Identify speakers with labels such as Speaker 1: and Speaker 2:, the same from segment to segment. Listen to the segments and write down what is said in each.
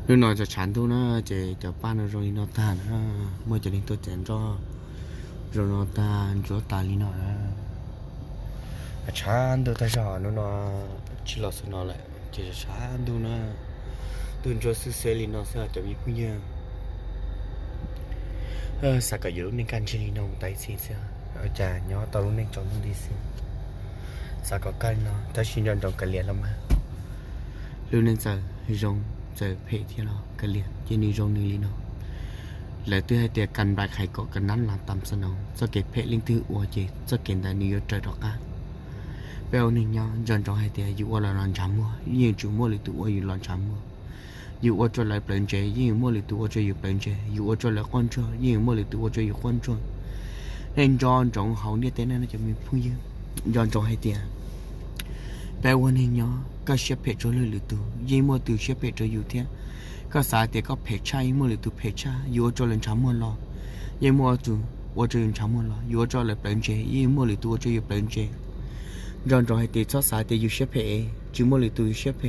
Speaker 1: lúc nào cho chán thôi nó chỉ cho ban nó rồi nó ta nó mới cho đến tôi chén cho rồi nó ta chỗ ta đi nó chán tôi ta sợ nó chỉ là sự nó lại chỉ chán thôi nó tôi cho sự xe đi nó sẽ cho biết bao nhiêu sao cả giờ nên can chỉ nó tay xin sao ở nhà nhỏ tao lúc nên chọn đi xin sao có cái nó ta xin nhận trong cái liền lắm mà lúc nên giờ rong giờ phải thì nó cái liền chỉ đi rong đi nó lại tôi hay tiệt cần bạc hay có cần nắn làm tầm sân ông do cái phải linh thứ ủa chị do kiện tại nhiều trời đó cả bây nên nhau dần trong hay tiệt dù là làm chăm mua nhiều chủ mua lịch tụ dù làm chăm mua dù cho lại bền chế nhiều mua lịch tụ cho dù bền chế dù cho lại quan cho nhiều mua lịch tụ cho dù quan cho nên dần trong hậu địa tên nó cho mình phun dư dần trong hay tiệt bây nên nhau các ship phải cho lời lịch tụ nhiều mua từ ship phải cho dù thếก็สายแต่ก็เพจใช่มั่วหรือตัวเพจใช่อยู่จอเล่นช้ำมั่วรอยี่มั่วตัวว่าจะยังช้ำมั่วรออยู่จอเล่นเปลี่ยนเจยี่มั่วหรือตัวจะอยู่เปลี่ยนเจย้อนจอให้ตีชอบสายแต่อยู่เชฟเพจิมั่วหรือตัวอยู่เชฟเพ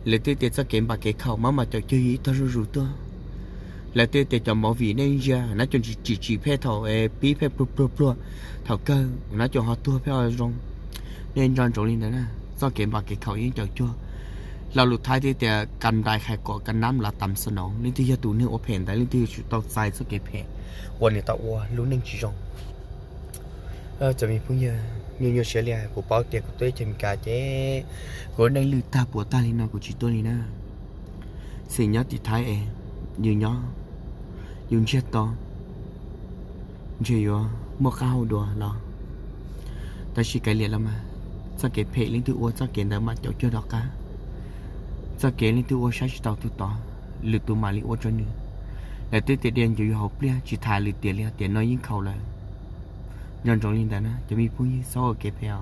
Speaker 1: เลยตีแต่จะเก็บปากเก็บเข่ามาจะจะยี่ตัวรู้ตัวแล้วตีแต่จะมองวีในยาน่าจนจีเพเท่าปีเพปลัวเท่าเกินน่าจะหาตัวเพอรงเนี่ยย้อนจอนี่นะจะเก็บปากเก็บเข่ายิ่งจะจั่วเราหลุดท้ายที่แต่กันได้ใครก่อกันน้ำละต่ำสนองนี่ที่จะตูนึกโอเพนแต่นี่ที่ต่อไซส์สเก็ตเพนวันนี้ต่อวัวรู้หนึ่งจีจงจะมีผู้เยอะเสียเลยผู้ป้าเตียกับตัวจะมีการเจ๊คนในลือตาปวดตาลีน่ากูจีตัวนี้นะสิ่งนี้ติดท้ายเองยืนย่อยืนเช็ดต่อเจียวมัวข้าวดัวรอแต่ชีไกลเลียแล้วมาสเก็ตเพนลิงที่วัวสเก็ตแต่มาเจ้าเจ้าดอกกาจะเกลี่ยตัวใช้ชิตาวตัวต่อหรือตัวมาลิโอจนนึงแต่ตัวเดียนอยู่หอบเปลี่ยจิตทายหรือเตียเลียเตียน้อยยิ่งเข้าเลยย้อนตรงนี้แต่นะจะมีผู้ยิ่งโซ่เก็บไปเอา